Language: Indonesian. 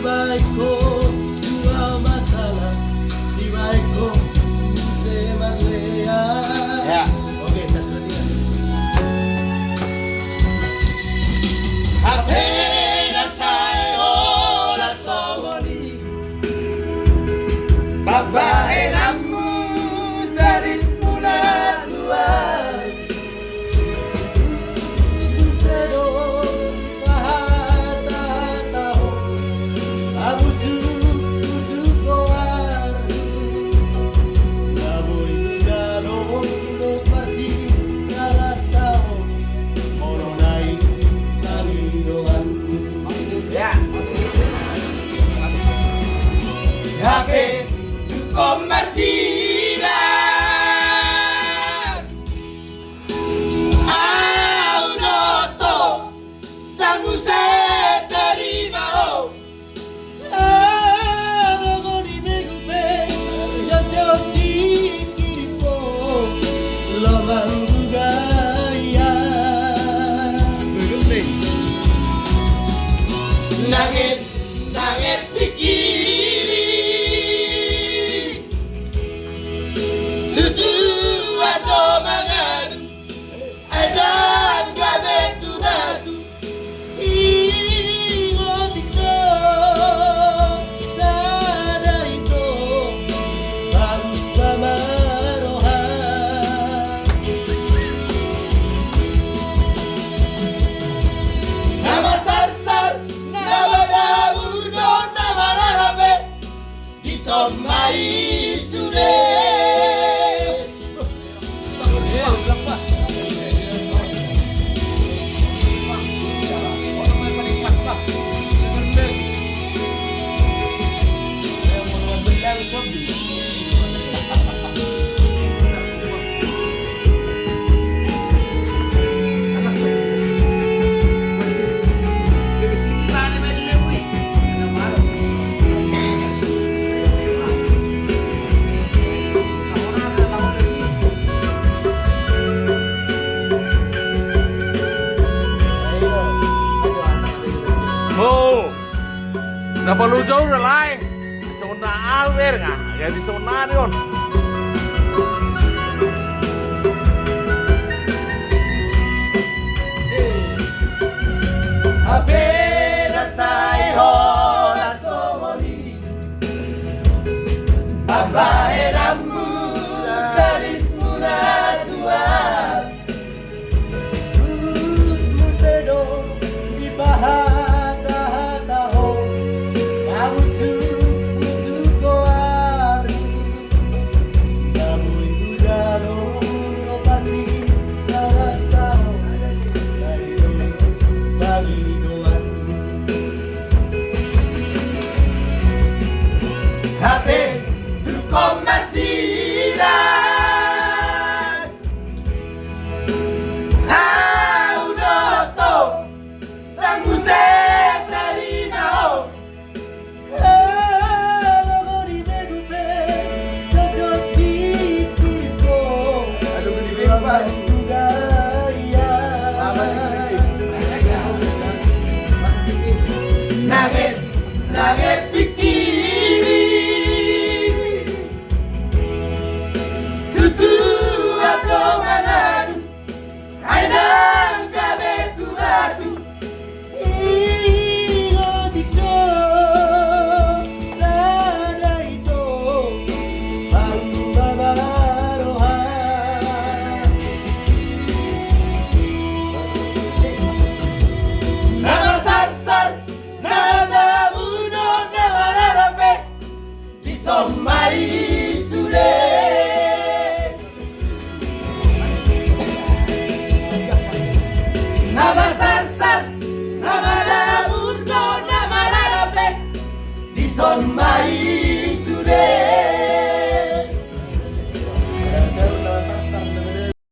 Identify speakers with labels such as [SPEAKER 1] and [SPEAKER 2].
[SPEAKER 1] baiko dua masalah di baiko semalea. Ya, oke, saya sudah tiga. Apenas hay olas somoni, babae namu sadis mula tua. Happy comercial Aunoto Tangu se derivao Gori megupe Yo di kiripo Laban gaya Nangit pikir Mai sudah
[SPEAKER 2] Nggak perlu jauh udah lain. Di zona Alwer nggak? Ya di zona Dion.
[SPEAKER 1] Apenas hay olas somoni, babae namu sadis mula tua. Musedo di bahar. Happy to comercial Aunoto Tangu se derivao Gori megupe Yo di kiripo Laban gaya Nangit pikir